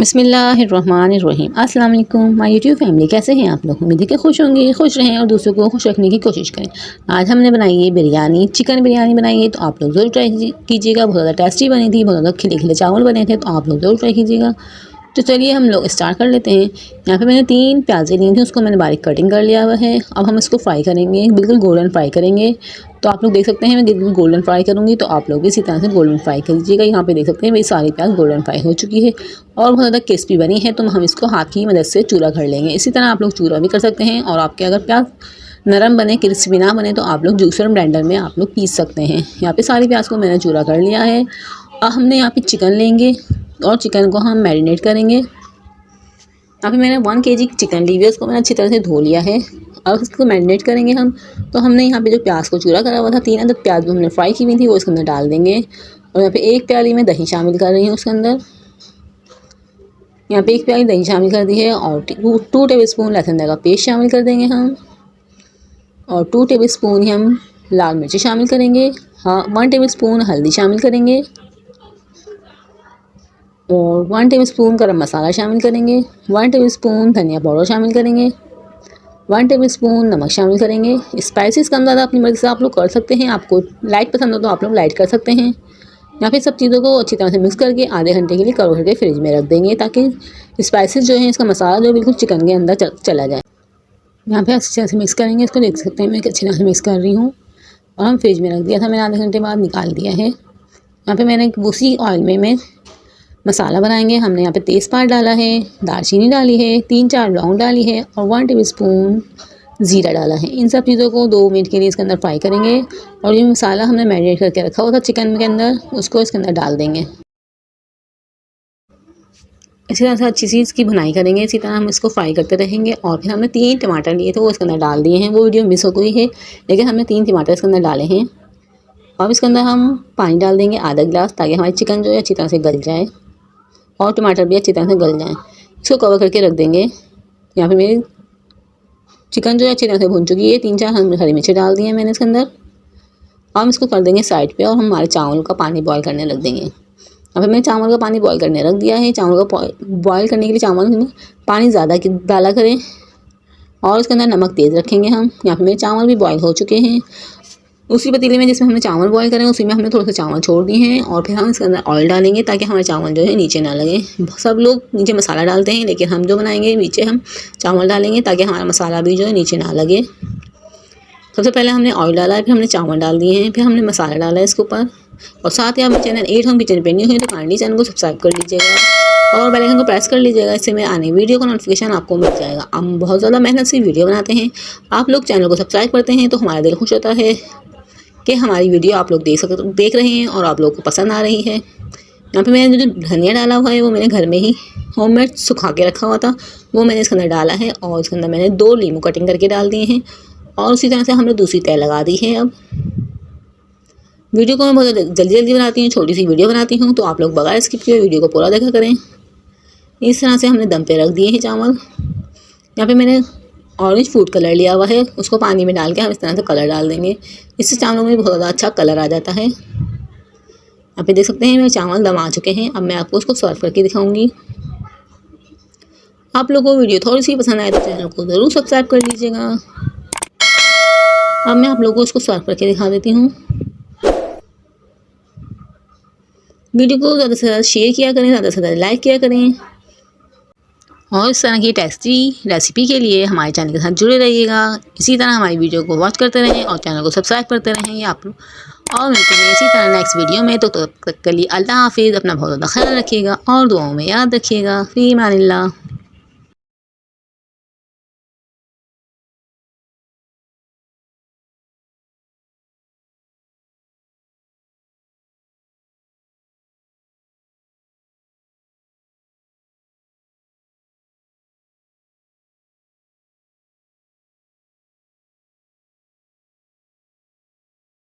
बिस्मिल्लाहिर्रहमानिर्रहीम। अस्सलाम वालेकुम माय यूट्यूब फैमिली, कैसे हैं आप लोग। उम्मीद है कि खुश होंगे, खुश रहें और दूसरों को खुश रखने की कोशिश करें। आज हमने बनाई है बिरयानी, चिकन बिरयानी बनाई है, तो आप लोग ज़रूर ट्राई कीजिएगा। बहुत ज़्यादा टेस्टी बनी थी, बहुत ज़्यादा खिले खिले चावल बने थे, तो आप लोग ज़रूर ट्राई कीजिएगा। तो चलिए हम लोग स्टार्ट कर लेते हैं। यहाँ पे मैंने 3 प्याज़ें ली थी, उसको मैंने बारीक कटिंग कर लिया हुआ है। अब हम इसको फ्राई करेंगे, बिल्कुल गोल्डन फ्राई करेंगे। तो आप लोग देख सकते हैं मैं बिल्कुल गोल्डन फ्राई करूँगी, तो आप लोग भी इसी तरह से गोल्डन फ्राई कीजिएगा। यहाँ पे देख सकते हैं मेरी सारी प्याज गोल्डन फ्राई हो चुकी है और बहुत ज़्यादा क्रिस्पी बनी है। तो हम इसको हाथ की मदद से चूरा कर लेंगे। इसी तरह आप लोग चूरा भी कर सकते हैं, और आपके अगर प्याज नरम बने, क्रिस्पी ना बने, तो आप लोग जूसर ब्लेंडर में आप लोग पीस सकते हैं। यहाँ पे सारी प्याज को मैंने चूरा कर लिया है। अब हमने यहाँ पे चिकन लेंगे और चिकन को हम मैरिनेट करेंगे। यहाँ पे मैंने 1 kg चिकन ली हुई है, उसको मैंने अच्छी तरह से धो लिया है। अब इसको मैरिनेट करेंगे हम। तो हमने यहाँ पे जो प्याज को चूरा करा हुआ था, 3 अदद प्याज जो हमने फ्राई की हुई थी, वो इसके अंदर डाल देंगे। और यहाँ पे 1 प्याली में दही शामिल कर रही हूँ उसके अंदर। यहाँ पे 1 प्याली दही शामिल कर दी है, और 2 टेबल स्पून लहसुन अदरक का पेस्ट शामिल कर देंगे हम, और 2 टेबल स्पून ही हम लाल मिर्ची शामिल करेंगे। हाँ, 1 टेबल स्पून हल्दी शामिल करेंगे, और 1 टेबल स्पून गरम मसाला शामिल करेंगे। 1 टेबल स्पून धनिया पाउडर शामिल करेंगे। 1 टेबल स्पून नमक शामिल करेंगे। स्पाइसेस कम ज़्यादा अपनी मर्ज़ी से आप लोग कर सकते हैं। आपको लाइट पसंद हो तो आप लोग लाइट कर सकते हैं। यहाँ पे सब चीज़ों को अच्छी तरह से मिक्स करके आधे घंटे के लिए कवर करके फ्रिज में रख देंगे, ताकि स्पाइसेस जो हैं, इसका मसाला जो बिल्कुल चिकन के अंदर चला जाए। यहाँ पे अच्छी तरह से मिक्स करेंगे। इसको देख सकते हैं मैं अच्छी तरह से मिक्स कर रही हूँ, और हम फ्रिज में रख दिया था, मैंने आधे घंटे बाद निकाल दिया है। यहाँ पे मैंने उसी ऑयल में मसाला बनाएंगे। हमने यहाँ पे तेज़पात डाला है, दालचीनी डाली है, 3-4 लौंग डाली है, और 1 टेबल स्पून ज़ीरा डाला है। इन सब चीज़ों को 2 मिनट के लिए इसके अंदर फ्राई करेंगे। और ये मसाला हमने मैरिनेट करके रखा हुआ था चिकन के अंदर, उसको इसके अंदर डाल देंगे। इसी तरह से अच्छी सी इसकी भुनाई करेंगे। इसी तरह हम इसको फ्राई करते रहेंगे। और फिर हमने 3 टमाटर लिए थे, वो इसके अंदर डाल दिए हैं। वो वीडियो मिस हो गई है, लेकिन हमने 3 टमाटर इसके अंदर डाले हैं। अब इसके अंदर हम पानी डाल देंगे आधा गिलास, ताकि हमारी चिकन जो है अच्छी तरह से गल जाए और टमाटर भी अच्छी तरह से गल जाएँ। इसको कवर करके रख देंगे। यहाँ पे मेरी चिकन जो है अच्छी तरह से भुन चुकी है। 3-4 हरी मिर्ची डाल दी है मैंने इसके अंदर। हम इसको कर देंगे साइड पे, और हम हमारे चावल का पानी बॉयल करने रख देंगे। अब मैंने चावल का पानी बॉयल करने रख दिया है। चावल का बॉयल करने के लिए चावल में पानी ज़्यादा डाला करें, और इसके अंदर नमक तेज़ रखेंगे हम। यहाँ पे मेरे चावल भी बॉयल हो चुके हैं। उसी पतीले में जिसमें हमने चावल बॉयल करें, उसी में हमने थोड़े से चावल छोड़ दिए हैं, और फिर हम इसके अंदर ऑयल डालेंगे, ताकि हमारे चावल जो है नीचे ना लगे। सब लोग नीचे मसाला डालते हैं, लेकिन हम जो बनाएंगे नीचे हम चावल डालेंगे, ताकि हमारा मसाला भी जो है नीचे ना लगे। सबसे पहले हमने ऑयल डाला है, फिर हमने चावल डाल दिए हैं, फिर हमने मसाला डाला है इसके ऊपर। और साथ ही आप चैनल 8 होम किचन पे न्यू है तो काइंडली चैनल को सब्सक्राइब कर लीजिएगा, और बेल आइकन को प्रेस कर लीजिएगा। इससे मैं आने वीडियो का नोटिफिकेशन आपको मिल जाएगा। हम बहुत ज़्यादा मेहनत से वीडियो बनाते हैं। आप लोग चैनल को सब्सक्राइब करते हैं तो हमारा दिल खुश होता है कि हमारी वीडियो आप लोग देख रहे हैं और आप लोगों को पसंद आ रही है। यहाँ पे मैंने जो धनिया डाला हुआ है, वो मैंने घर में ही होममेड सुखा के रखा हुआ था, वो मैंने इसके अंदर डाला है। और इसके अंदर मैंने 2 नींबू कटिंग करके डाल दिए हैं, और उसी तरह से हमने दूसरी तह लगा दी है। अब वीडियो को मैं बहुत जल्दी बनाती हूँ, छोटी सी वीडियो बनाती हूँ, तो आप लोग बगैर स्किप किए वीडियो को पूरा देखा करें। इस तरह से हमने दम पे रख दिए हैं चावल। यहाँ पे मैंने ऑरेंज फूड कलर लिया हुआ है, उसको पानी में डाल के हम इस तरह से कलर डाल देंगे। इससे चावलों में बहुत ज़्यादा अच्छा कलर आ जाता है। यहाँ पे देख सकते हैं मेरे चावल दम आ चुके हैं। अब मैं आपको उसको सर्व करके दिखाऊंगी। आप लोगों को वीडियो थोड़ी सी पसंद आए तो चैनल को ज़रूर सब्सक्राइब कर लीजिएगा। अब मैं आप लोगों को इसको सर्व करके दिखा देती हूँ। वीडियो को ज़्यादा से ज़्यादा शेयर किया करें, ज़्यादा से ज़्यादा लाइक किया करें, और इस तरह की टेस्टी रेसिपी के लिए हमारे चैनल के साथ जुड़े रहिएगा। इसी तरह हमारी वीडियो को वॉच करते रहें और चैनल को सब्सक्राइब करते रहें। ये आप लोग और मिलते हैं इसी तरह नेक्स्ट वीडियो में। तो तब तक के लिए अल्लाह हाफिज़। अपना बहुत ज़्यादा ख्याल रखिएगा और दुआओं में याद रखिएगा। फ़ी अमानिल्लाह।